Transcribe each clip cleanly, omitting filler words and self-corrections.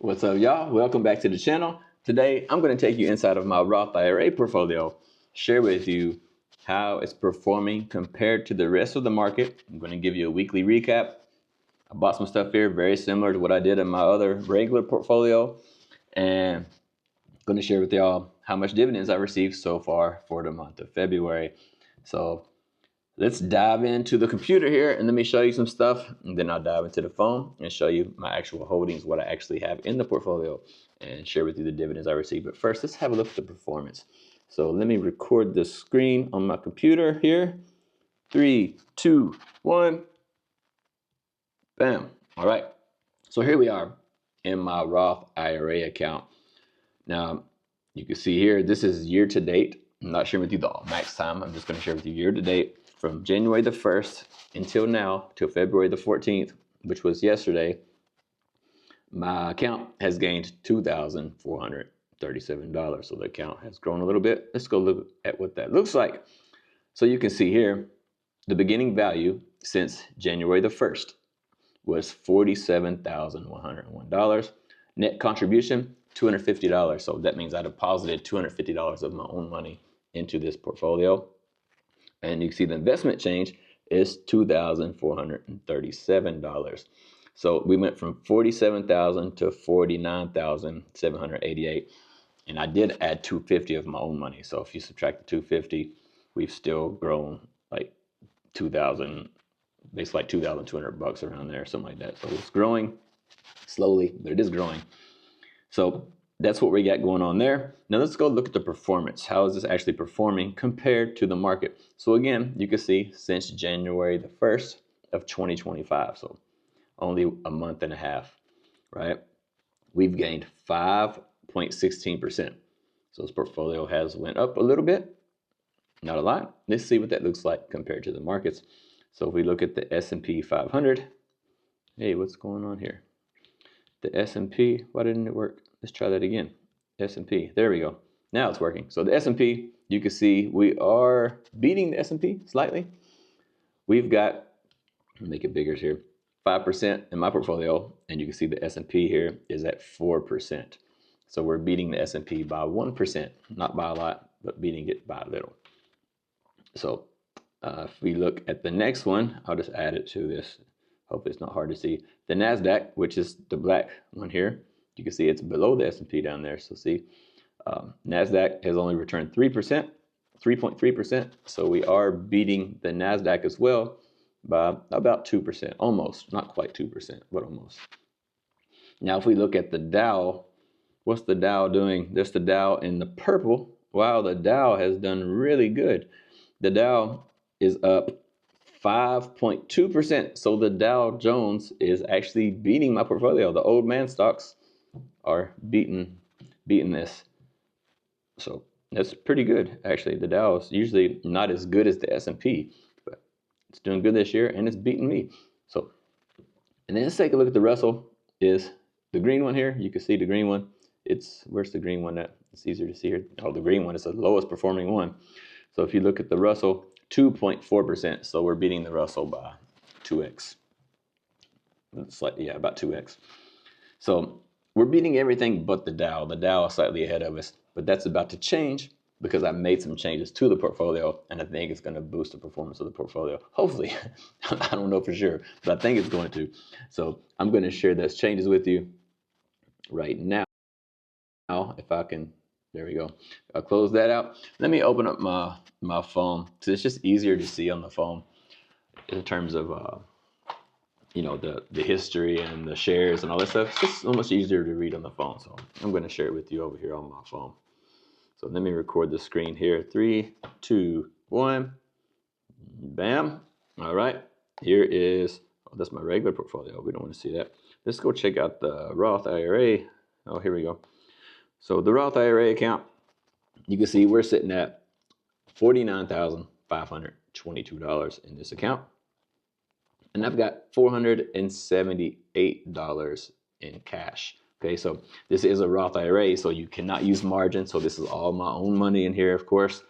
What's up, y'all? Welcome back to the channel. Today, I'm going to take you inside of my Roth IRA portfolio, share with you how it's performing compared to the rest of the market. I'm going to give you a weekly recap. I bought some stuff here very similar to what I did in my other regular portfolio, and I'm going to share with y'all how much dividends I received so far for the month of February. So let's dive into the computer here and let me show you some stuff, and then I'll dive into the phone and show you my actual holdings, what I actually have in the portfolio, and share with you the dividends I received. But first, let's have a look at the performance. So let me record the screen on my computer here. 3, 2, 1. Bam. All right. So here we are in my Roth IRA account. Now, you can see here, this is year to date. I'm not sharing with you the max time. I'm just going to share with you year to date from January the 1st until now, till February the 14th, which was yesterday. My account has gained $2,437. So the account has grown a little bit. Let's go look at what that looks like. So you can see here, the beginning value since January the 1st was $47,101. Net contribution, $250. So that means I deposited $250 of my own money into this portfolio. And you can see the investment change is $2,437. So we went from $47,000 to $49,788. And I did add $250 of my own money. So if you subtract the $250, we've still grown like $2,000, basically like $2,200 around there, something like that. So it's growing slowly, but it is growing. So that's what we got going on there. Now let's go look at the performance. How is this actually performing compared to the market? So again, you can see since January the 1st of 2025, so only a month and a half, right? We've gained 5.16%. So this portfolio has went up a little bit, not a lot. Let's see what that looks like compared to the markets. So if we look at the S&P 500, hey, what's going on here? The S&P, why didn't it work? Let's try that again. S&P, there we go. Now it's working. So the S&P, you can see we are beating the S&P slightly. We've got, make it bigger here, 5% in my portfolio, and you can see the S&P here is at 4%. So we're beating the S&P by 1%, not by a lot, but beating it by a little. So if we look at the next one, I'll just add it to this. Hopefully it's not hard to see. The NASDAQ, which is the black one here, you can see it's below the S&P down there. So see, NASDAQ has only returned 3%, 3.3%. So we are beating the NASDAQ as well by about 2%, almost, not quite 2%, but almost. Now, if we look at the Dow, what's the Dow doing? There's the Dow in the purple. Wow, the Dow has done really good. The Dow is up 5.2%. So the Dow Jones is actually beating my portfolio. The old man stocks are beating this. So that's pretty good, actually. The Dow is usually not as good as the S&P, but it's doing good this year and it's beating me. So, and then let's take a look at the Russell. Is the green one here. You can see the green one. Where's the green one at? It's easier to see here. Oh, the green one is the lowest performing one. So if you look at the Russell, 2.4%. So we're beating the Russell by 2x. Slightly, yeah, about 2x. So we're beating everything but the Dow. The Dow is slightly ahead of us, but that's about to change because I made some changes to the portfolio, and I think it's going to boost the performance of the portfolio. Hopefully, I don't know for sure, but I think it's going to. So I'm going to share those changes with you right now. If I can, there we go. I'll close that out. Let me open up my phone. So it's just easier to see on the phone in terms of you know, the history and the shares and all that stuff. It's just so much easier to read on the phone. So I'm going to share it with you over here on my phone. So let me record the screen here. 3, 2, 1. Bam. All right. Here is, oh, that's my regular portfolio. We don't want to see that. Let's go check out the Roth IRA. Oh, here we go. So the Roth IRA account, you can see we're sitting at $49,522 in this account. And I've got $478 in cash. Okay, so this is a Roth IRA, so you cannot use margin. So this is all my own money in here, of course.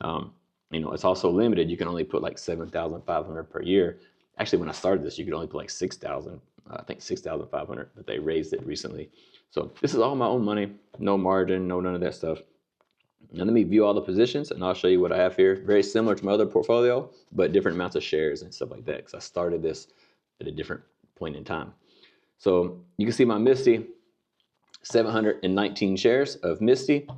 You know, it's also limited. You can only put like $7,500 per year. Actually, when I started this, you could only put like $6,000 I think 6,500, but they raised it recently. So this is all my own money, no margin, no none of that stuff. Now let me view all the positions and I'll show you what I have here. Very similar to my other portfolio, but different amounts of shares and stuff like that, because I started this at a different point in time. So you can see my MSTY, 719 shares of MSTY.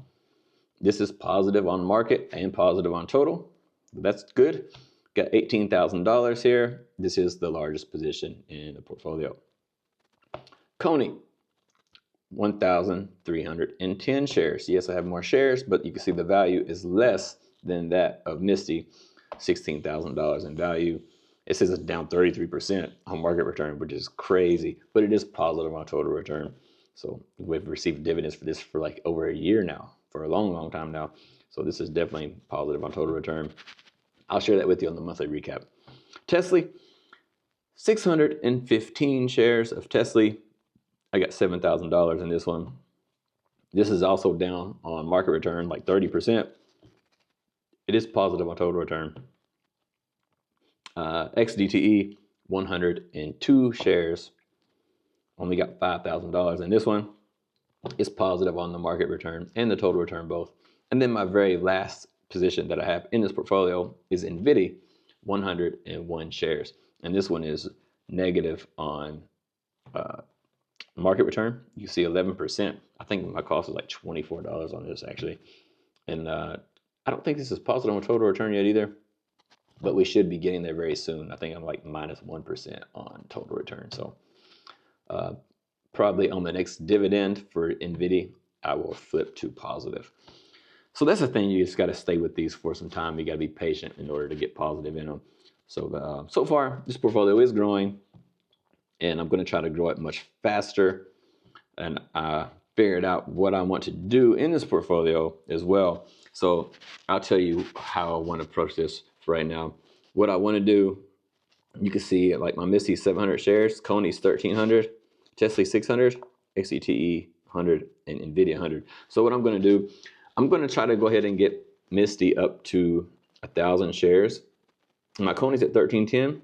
This is positive on market and positive on total. That's good. Got $18,000 here. This is the largest position in the portfolio. Coney, 1,310 shares. Yes, I have more shares, but you can see the value is less than that of MSTY, $16,000 in value. It says it's down 33% on market return, which is crazy, but it is positive on total return. So we've received dividends for this for like over a year now, for a long, long time now. So this is definitely positive on total return. I'll share that with you on the monthly recap. Tesla, 615 shares of Tesla. I got $7,000 in this one. This is also down on market return, like 30%. It is positive on total return. XDTE, 102 shares. Only got $5,000 in this one. It's positive on the market return and the total return both. And then my very last position that I have in this portfolio is NVIDIA, 101 shares. And this one is negative on market return. You see 11%. I think my cost is like $24 on this actually. And I don't think this is positive on total return yet either, but we should be getting there very soon. I think I'm like minus 1% on total return. So probably on the next dividend for NVIDIA, I will flip to positive. So that's the thing, you just got to stay with these for some time. You got to be patient in order to get positive in them. So so far, this portfolio is growing, and I'm going to try to grow it much faster. And I figured out what I want to do in this portfolio as well. So I'll tell you how I want to approach this for right now. What I want to do, you can see like my MSTY 700 shares, Coney's 1,300, Tesla 600, XCTE 100, and NVIDIA 100. So what I'm going to do, I'm going to try to go ahead and get MSTY up to 1,000 shares. My Coney's at 1,310.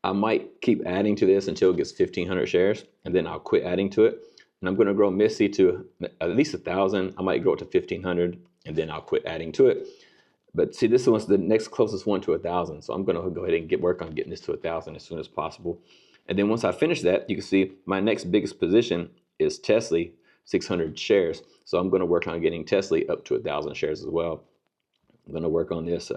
I might keep adding to this until it gets 1,500 shares, and then I'll quit adding to it. And I'm going to grow MSTY to at least 1,000. I might grow it to 1,500, and then I'll quit adding to it. But see, this one's the next closest one to 1,000. So I'm going to go ahead and work on getting this to 1,000 as soon as possible. And then once I finish that, you can see my next biggest position is Tesla, 600 shares. So I'm going to work on getting Tesla up to 1,000 shares as well. I'm going to work on this.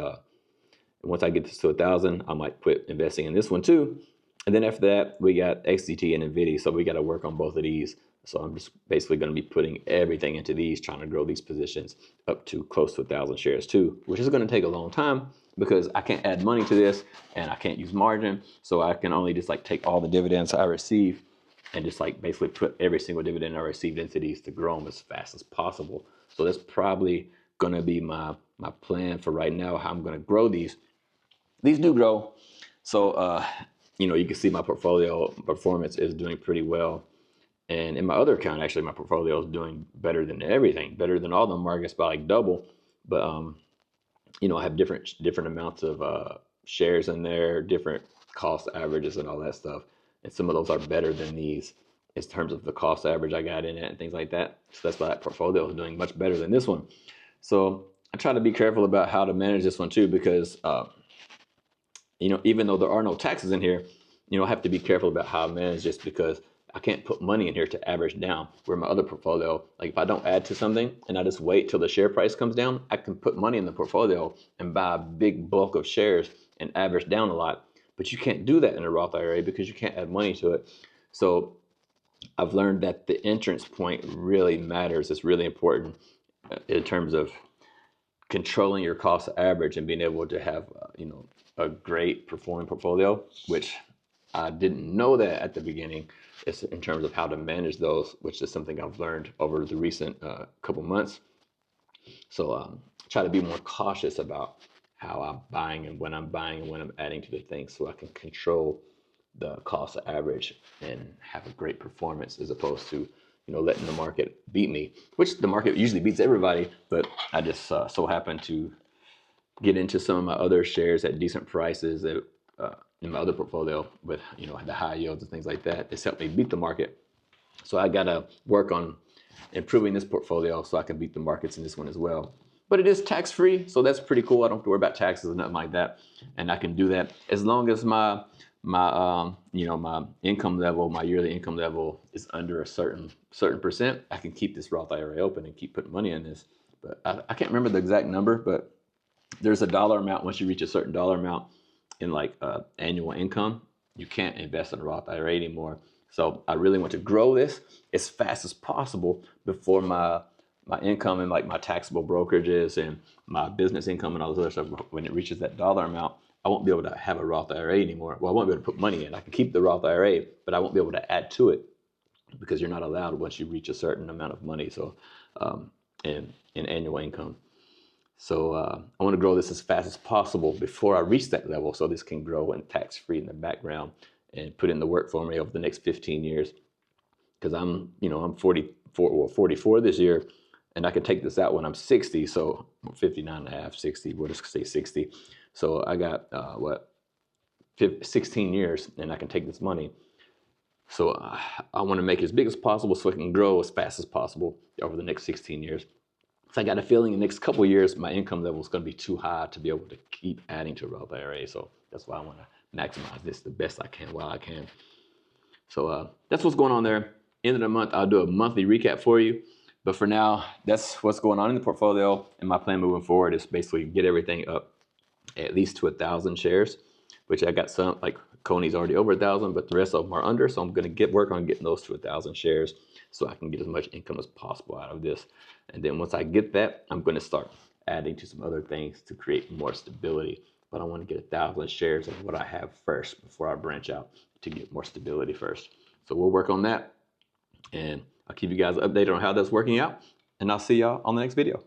Once I get this to 1,000, I might quit investing in this one too. And then after that, we got XDT and NVIDIA. So we got to work on both of these. So I'm just basically going to be putting everything into these, trying to grow these positions up to close to 1,000 shares too, which is going to take a long time because I can't add money to this and I can't use margin. So I can only just like take all the dividends I receive and just like basically put every single dividend I received into these to grow them as fast as possible. So that's probably going to be my plan for right now, how I'm going to grow these. These do grow. So, you know, you can see my portfolio performance is doing pretty well. And in my other account, actually, my portfolio is doing better than everything, better than all the markets by like double. But, you know, I have different amounts of shares in there, different cost averages and all that stuff. And some of those are better than these in terms of the cost average I got in it and things like that. So that's why that portfolio is doing much better than this one. So I try to be careful about how to manage this one too, because, you know, even though there are no taxes in here, you know, I have to be careful about how I manage this because I can't put money in here to average down. Where my other portfolio, like if I don't add to something and I just wait till the share price comes down, I can put money in the portfolio and buy a big bulk of shares and average down a lot. But you can't do that in a Roth IRA because you can't add money to it. So I've learned that the entrance point really matters. It's really important in terms of controlling your cost average and being able to have, you know, a great performing portfolio, which I didn't know that at the beginning. It's in terms of how to manage those, which is something I've learned over the recent couple months. So try to be more cautious about how I'm buying and when I'm adding to the things, so I can control the cost average and have a great performance, as opposed to, you know, letting the market beat me, which the market usually beats everybody. But I just so happen to get into some of my other shares at decent prices that in my other portfolio with, you know, the high yields and things like that. It's helped me beat the market. So I gotta work on improving this portfolio so I can beat the markets in this one as well. But it is tax free, so that's pretty cool. I don't have to worry about taxes or nothing like that, and I can do that as long as my you know, my income level, my yearly income level is under a certain percent. I can keep this Roth IRA open and keep putting money in this. But I can't remember the exact number, but there's a dollar amount. Once you reach a certain dollar amount in like annual income, you can't invest in a Roth IRA anymore. So I really want to grow this as fast as possible before my income and like my taxable brokerages and my business income and all this other stuff, when it reaches that dollar amount, I won't be able to have a Roth IRA anymore. Well, I won't be able to put money in. I can keep the Roth IRA, but I won't be able to add to it because you're not allowed once you reach a certain amount of money. So in annual income. So I want to grow this as fast as possible before I reach that level, so this can grow and tax free in the background and put in the work for me over the next 15 years. Because I'm, you know, I'm 44 this year, and I can take this out when I'm 60. So 59 and a half, 60, we'll just say 60. So I got 16 years, and I can take this money. So I want to make it as big as possible so it can grow as fast as possible over the next 16 years. So I got a feeling in the next couple of years, my income level is going to be too high to be able to keep adding to Roth IRA. So that's why I want to maximize this the best I can while I can. So that's what's going on there. End of the month, I'll do a monthly recap for you. But for now, that's what's going on in the portfolio. And my plan moving forward is basically get everything up at least to 1,000 shares, which I got some, like Coney's already over 1,000, but the rest of them are under. So I'm going to work on getting those to 1,000 shares so I can get as much income as possible out of this. And then once I get that, I'm going to start adding to some other things to create more stability. But I want to get 1,000 shares of what I have first before I branch out to get more stability first. So we'll work on that, and I'll keep you guys updated on how that's working out. And I'll see y'all on the next video.